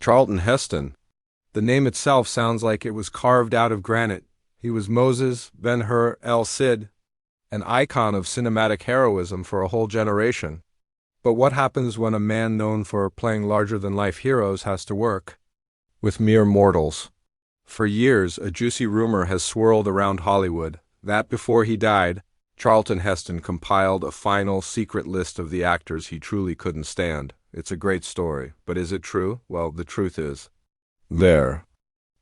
Charlton Heston. The name itself sounds like it was carved out of granite. He was Moses, Ben-Hur, El Cid, an icon of cinematic heroism for a whole generation. But what happens when a man known for playing larger-than-life heroes has to work with mere mortals? For years, a juicy rumor has swirled around Hollywood that before he died, Charlton Heston compiled a final secret list of the actors he truly couldn't stand. It's a great story, but is it true? Well, the truth is, there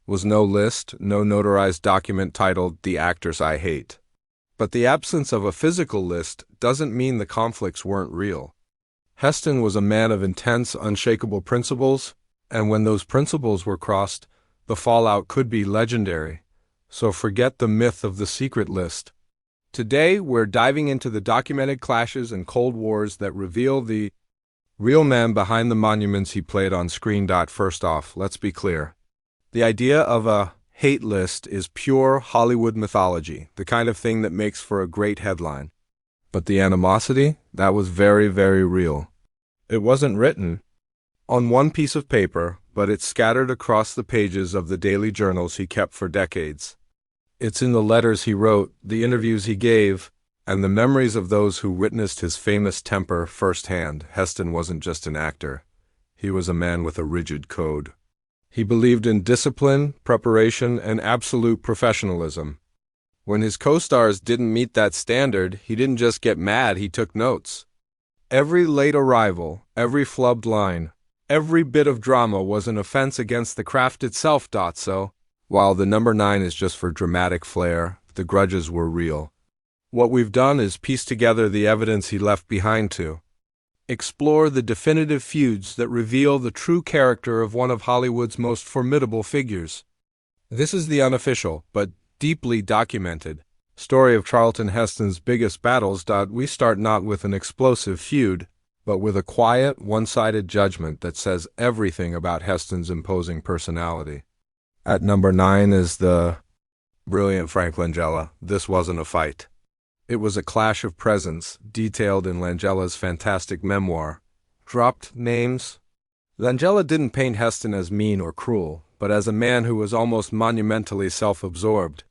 was no list, no notarized document titled "The Actors I Hate." But the absence of a physical list doesn't mean the conflicts weren't real. Heston was a man of intense, unshakable principles, and when those principles were crossed, the fallout could be legendary. So forget the myth of the secret list. Today, we're diving into the documented clashes and cold wars that reveal the real man behind the monuments he played on screen. First off, let's be clear. The idea of a hate list is pure Hollywood mythology, the kind of thing that makes for a great headline. But the animosity, that was very, very real. It wasn't written on one piece of paper, but it's scattered across the pages of the daily journals he kept for decades. It's in the letters he wrote, the interviews he gave, and the memories of those who witnessed his famous temper firsthand. Heston wasn't just an actor. He was a man with a rigid code. He believed in discipline, preparation, and absolute professionalism. When his co-stars didn't meet that standard, he didn't just get mad, he took notes. Every late arrival, every flubbed line, every bit of drama was an offense against the craft itself. So, while the number 9 is just for dramatic flair, the grudges were real. What we've done is piece together the evidence he left behind to explore the definitive feuds that reveal the true character of one of Hollywood's most formidable figures. This is the unofficial, but deeply documented, story of Charlton Heston's biggest battles. We start not with an explosive feud, but with a quiet, one-sided judgment that says everything about Heston's imposing personality. At number 9 is the brilliant Frank Langella. This wasn't a fight. It was a clash of presence, detailed in Langella's fantastic memoir, Dropped Names. Langella didn't paint Heston as mean or cruel, but as a man who was almost monumentally self-absorbed.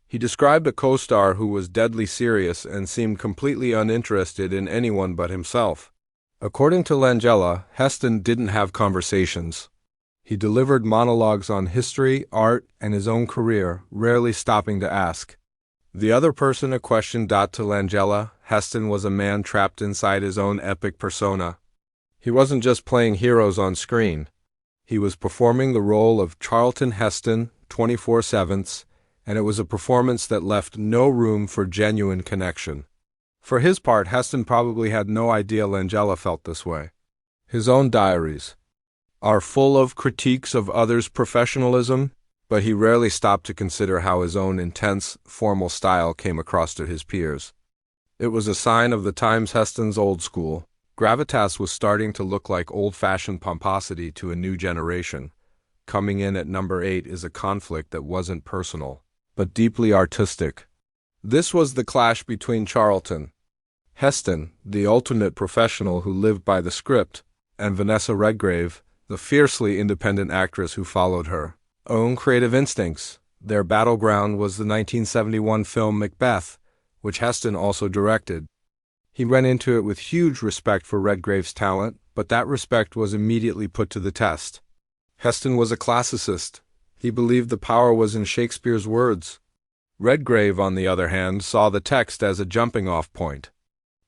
He described a co-star who was deadly serious and seemed completely uninterested in anyone but himself. According to Langella, Heston didn't have conversations. He delivered monologues on history, art, and his own career, rarely stopping to ask the other person a question. To Langella, Heston was a man trapped inside his own epic persona. He wasn't just playing heroes on screen. He was performing the role of Charlton Heston 24/7, and it was a performance that left no room for genuine connection. For his part, Heston probably had no idea Langella felt this way. His own diaries are full of critiques of others' professionalism, but he rarely stopped to consider how his own intense, formal style came across to his peers. It was a sign of the times. Heston's old school gravitas was starting to look like old-fashioned pomposity to a new generation. Coming in at number 8 is a conflict that wasn't personal, but deeply artistic. This was the clash between Charlton Heston, the ultimate professional who lived by the script, and Vanessa Redgrave, the fiercely independent actress who followed her own creative instincts. Their battleground was the 1971 film Macbeth, which Heston also directed. He went into it with huge respect for Redgrave's talent, but that respect was immediately put to the test. Heston was a classicist. He believed the power was in Shakespeare's words. Redgrave, on the other hand, saw the text as a jumping-off point.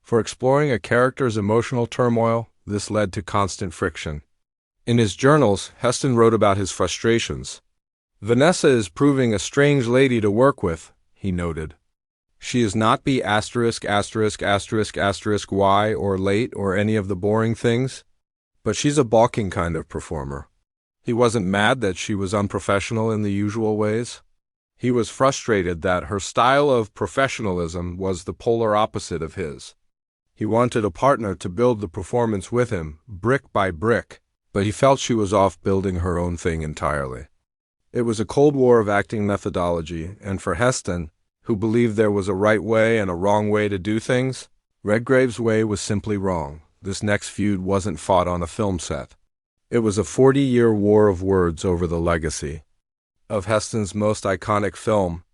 For exploring a character's emotional turmoil, this led to constant friction. In his journals, Heston wrote about his frustrations. "Vanessa is proving a strange lady to work with," he noted. "She is not B******** Y or late or any of the boring things, but she's a balking kind of performer." He wasn't mad that she was unprofessional in the usual ways. He was frustrated that her style of professionalism was the polar opposite of his. He wanted a partner to build the performance with him, brick by brick, but he felt she was off building her own thing entirely. It was a cold war of acting methodology, and for Heston, who believed there was a right way and a wrong way to do things, Redgrave's way was simply wrong. This next feud wasn't fought on a film set. It was a 40-year war of words over the legacy of Heston's most iconic film.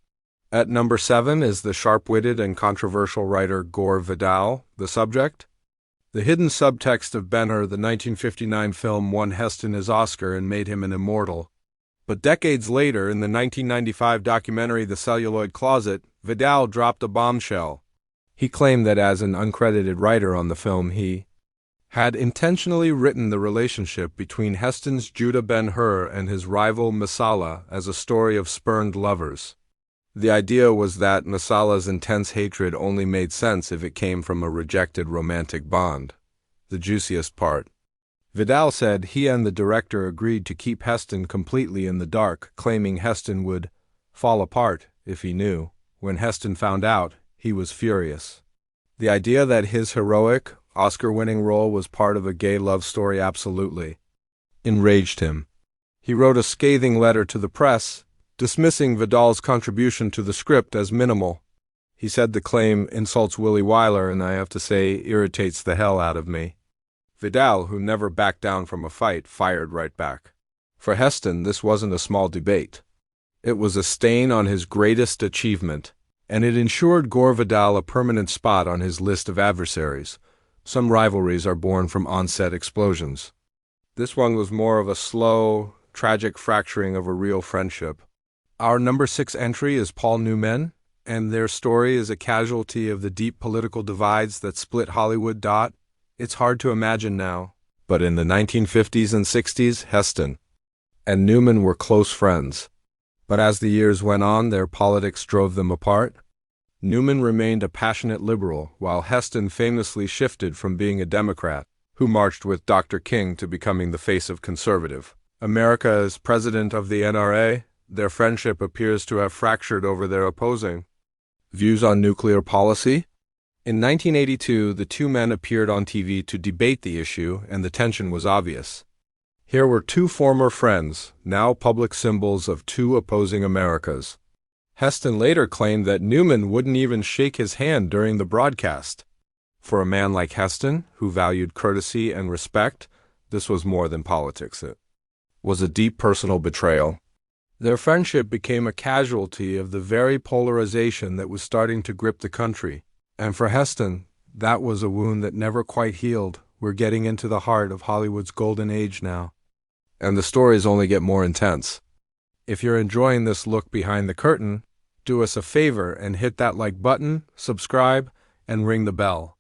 At number 7 is the sharp-witted and controversial writer Gore Vidal, the subject. The hidden subtext of Ben-Hur, the 1959 film, won Heston his Oscar and made him an immortal. But decades later, in the 1995 documentary The Celluloid Closet, Vidal dropped a bombshell. He claimed that as an uncredited writer on the film, he had intentionally written the relationship between Heston's Judah Ben-Hur and his rival Messala as a story of spurned lovers. The idea was that Messala's intense hatred only made sense if it came from a rejected romantic bond. The juiciest part. Vidal said he and the director agreed to keep Heston completely in the dark, claiming Heston would fall apart if he knew. When Heston found out, he was furious. The idea that his heroic, Oscar-winning role was part of a gay love story absolutely enraged him. He wrote a scathing letter to the press, dismissing Vidal's contribution to the script as minimal. He said the claim insults Willie Wyler and I have to say irritates the hell out of me. Vidal, who never backed down from a fight, fired right back. For Heston, this wasn't a small debate. It was a stain on his greatest achievement, and it ensured Gore Vidal a permanent spot on his list of adversaries. Some rivalries are born from on-set explosions. This one was more of a slow, tragic fracturing of a real friendship. Our number 6 entry is Paul Newman, and their story is a casualty of the deep political divides that split Hollywood. It's hard to imagine now, but in the 1950s and 60s, Heston and Newman were close friends. But as the years went on, their politics drove them apart. Newman remained a passionate liberal, while Heston famously shifted from being a Democrat, who marched with Dr. King to becoming the face of conservative America as president of the NRA. Their friendship appears to have fractured over their opposing views on nuclear policy. In 1982, the two men appeared on TV to debate the issue, and the tension was obvious. Here were two former friends, now public symbols of two opposing Americas. Heston later claimed that Newman wouldn't even shake his hand during the broadcast. For a man like Heston, who valued courtesy and respect, this was more than politics. It was a deep personal betrayal. Their friendship became a casualty of the very polarization that was starting to grip the country. And for Heston, that was a wound that never quite healed. We're getting into the heart of Hollywood's golden age now. And the stories only get more intense. If you're enjoying this look behind the curtain, do us a favor and hit that like button, subscribe, and ring the bell.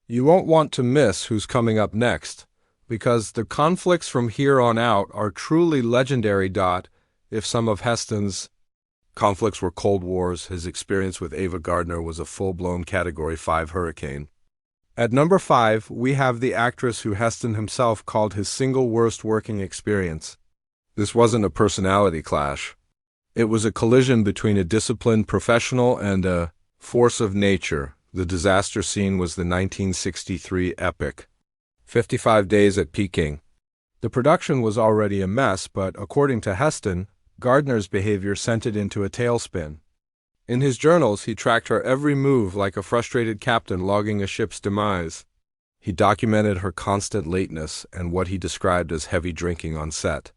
You won't want to miss who's coming up next, because the conflicts from here on out are truly legendary. If some of Heston's conflicts were Cold Wars, his experience with Ava Gardner was a full-blown Category 5 hurricane. At number 5, we have the actress who Heston himself called his single worst working experience. This wasn't a personality clash. It was a collision between a disciplined professional and a force of nature. The disaster scene was the 1963 epic 55 Days at Peking. The production was already a mess, but according to Heston, Gardner's behavior sent it into a tailspin. In his journals, he tracked her every move like a frustrated captain logging a ship's demise. He documented her constant lateness and what he described as heavy drinking on set.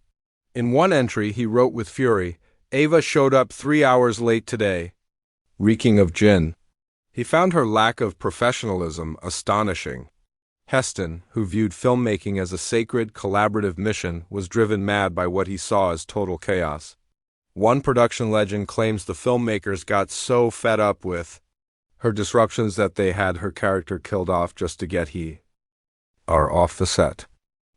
In one entry, he wrote with fury, "Ava showed up 3 hours late today, reeking of gin." He found her lack of professionalism astonishing. Heston, who viewed filmmaking as a sacred, collaborative mission, was driven mad by what he saw as total chaos. One production legend claims the filmmakers got so fed up with her disruptions that they had her character killed off just to get her off the set.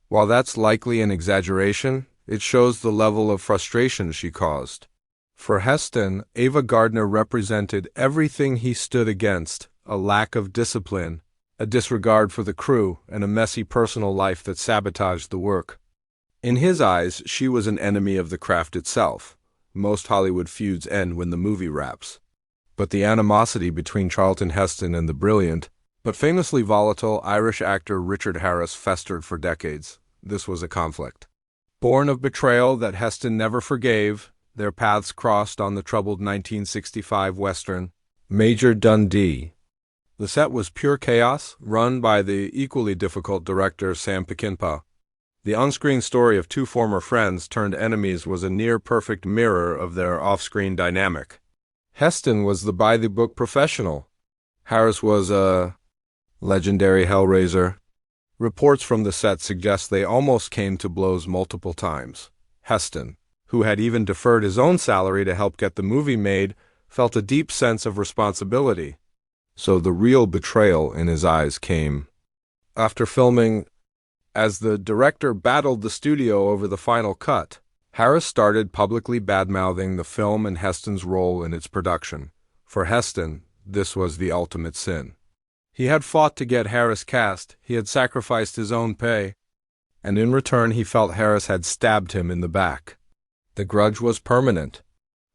While that's likely an exaggeration, it shows the level of frustration she caused. For Heston, Ava Gardner represented everything he stood against: a lack of discipline, a disregard for the crew, and a messy personal life that sabotaged the work. In his eyes, she was an enemy of the craft itself. Most Hollywood feuds end when the movie wraps. But the animosity between Charlton Heston and the brilliant, but famously volatile Irish actor Richard Harris festered for decades. This was a conflict born of betrayal that Heston never forgave. Their paths crossed on the troubled 1965 Western, Major Dundee. The set was pure chaos, run by the equally difficult director Sam Peckinpah. The on-screen story of two former friends turned enemies was a near-perfect mirror of their off-screen dynamic. Heston was the by-the-book professional. Harris was a legendary hellraiser. Reports from the set suggest they almost came to blows multiple times. Heston, who had even deferred his own salary to help get the movie made, felt a deep sense of responsibility. So the real betrayal in his eyes came after filming. As the director battled the studio over the final cut, Harris started publicly badmouthing the film and Heston's role in its production. For Heston, this was the ultimate sin. He had fought to get Harris cast, he had sacrificed his own pay, and in return he felt Harris had stabbed him in the back. The grudge was permanent.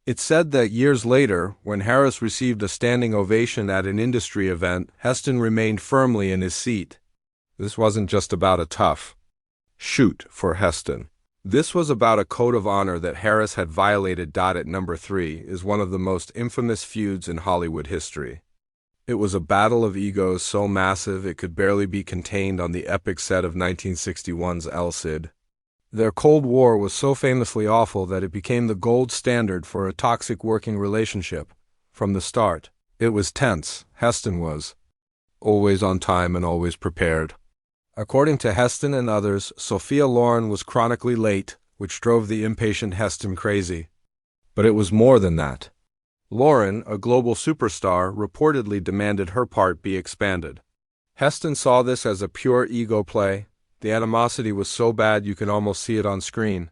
It's said that years later, when Harris received a standing ovation at an industry event, Heston remained firmly in his seat. This wasn't just about a tough shoot for Heston. This was about a code of honor that Harris had violated. At number 3 is one of the most infamous feuds in Hollywood history. It was a battle of egos so massive it could barely be contained on the epic set of 1961's El Cid. Their Cold War was so famously awful that it became the gold standard for a toxic working relationship. From the start, it was tense. Heston was always on time and always prepared. According to Heston and others, Sophia Loren was chronically late, which drove the impatient Heston crazy. But it was more than that. Loren, a global superstar, reportedly demanded her part be expanded. Heston saw this as a pure ego play. The animosity was so bad you can almost see it on screen.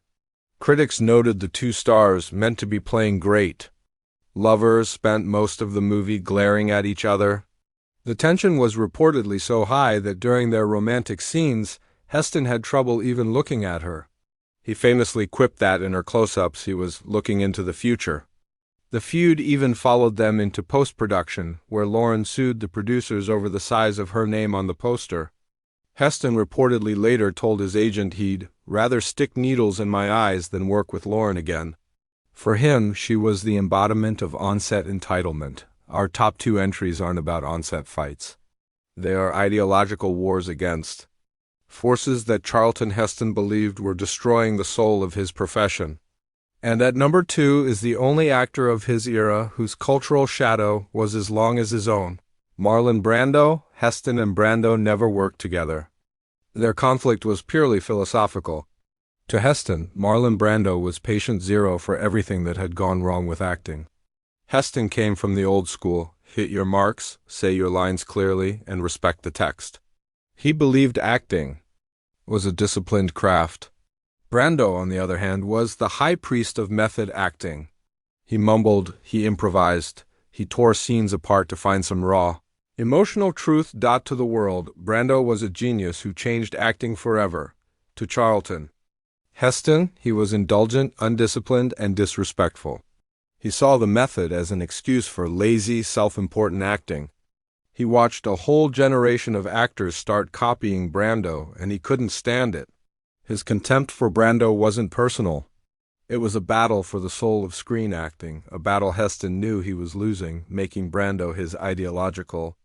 Critics noted the two stars, meant to be playing great lovers, spent most of the movie glaring at each other. The tension was reportedly so high that during their romantic scenes, Heston had trouble even looking at her. He famously quipped that in her close-ups he was looking into the future. The feud even followed them into post-production, where Loren sued the producers over the size of her name on the poster. Heston reportedly later told his agent he'd rather stick needles in my eyes than work with Loren again. For him, she was the embodiment of on-set entitlement. Our top 2 entries aren't about on-set fights. They are ideological wars against forces that Charlton Heston believed were destroying the soul of his profession. And at number 2 is the only actor of his era whose cultural shadow was as long as his own. Marlon Brando. Heston and Brando never worked together. Their conflict was purely philosophical. To Heston, Marlon Brando was patient zero for everything that had gone wrong with acting. Heston came from the old school, hit your marks, say your lines clearly, and respect the text. He believed acting was a disciplined craft. Brando, on the other hand, was the high priest of method acting. He mumbled, he improvised, he tore scenes apart to find some raw emotional truth. To the world, Brando was a genius who changed acting forever. To Charlton Heston, he was indulgent, undisciplined, and disrespectful. He saw the method as an excuse for lazy, self-important acting. He watched a whole generation of actors start copying Brando, and he couldn't stand it. His contempt for Brando wasn't personal. It was a battle for the soul of screen acting, a battle Heston knew he was losing, making Brando his ideological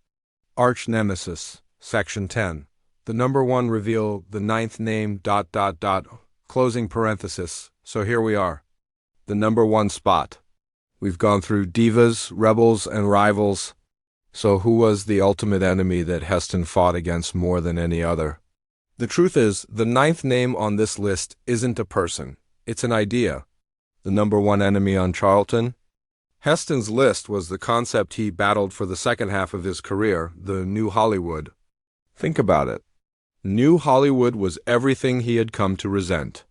arch nemesis. Section 10. The number 1 reveal, the 9th name, ... closing parenthesis. So here we are. The number 1 spot. We've gone through divas, rebels, and rivals. So who was the ultimate enemy that Heston fought against more than any other? The truth is, the 9th name on this list isn't a person. It's an idea. The number 1 enemy on Charlton? Heston's list was the concept he battled for the second half of his career, the New Hollywood. Think about it. New Hollywood was everything he had come to resent.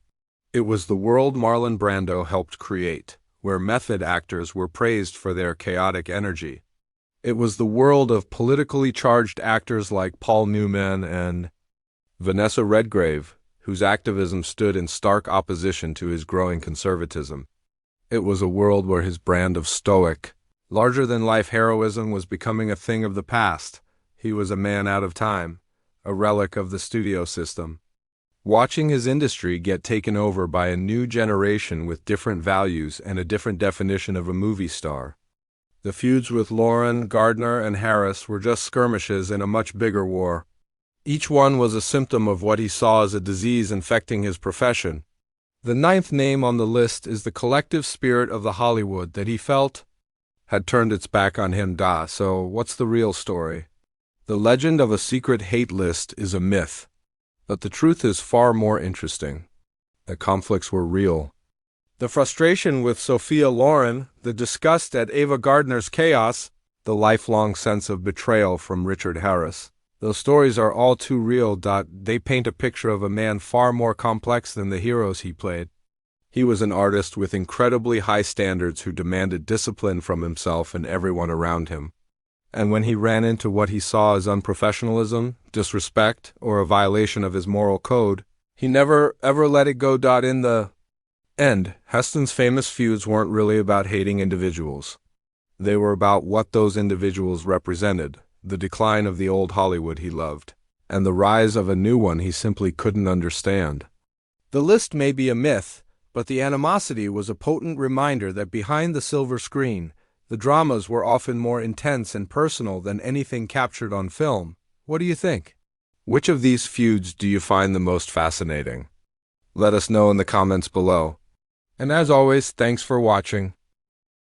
It was the world Marlon Brando helped create, where method actors were praised for their chaotic energy. It was the world of politically charged actors like Paul Newman and Vanessa Redgrave, whose activism stood in stark opposition to his growing conservatism. It was a world where his brand of stoic, larger-than-life heroism was becoming a thing of the past. He was a man out of time, a relic of the studio system. Watching his industry get taken over by a new generation with different values and a different definition of a movie star. The feuds with Loren, Gardner, and Harris were just skirmishes in a much bigger war. Each one was a symptom of what he saw as a disease infecting his profession. The ninth name on the list is the collective spirit of the Hollywood that he felt had turned its back on him. So what's the real story? The legend of a secret hate list is a myth, but the truth is far more interesting. The conflicts were real. The frustration with Sophia Loren, the disgust at Ava Gardner's chaos, the lifelong sense of betrayal from Richard Harris. Those stories are all too real. They paint a picture of a man far more complex than the heroes he played. He was an artist with incredibly high standards who demanded discipline from himself and everyone around him. And when he ran into what he saw as unprofessionalism, disrespect, or a violation of his moral code, he never ever let it go. In the end, Heston's famous feuds weren't really about hating individuals. They were about what those individuals represented. The decline of the old Hollywood he loved, and the rise of a new one he simply couldn't understand. The list may be a myth, but the animosity was a potent reminder that behind the silver screen, the dramas were often more intense and personal than anything captured on film. What do you think? Which of these feuds do you find the most fascinating? Let us know in the comments below. And as always, thanks for watching.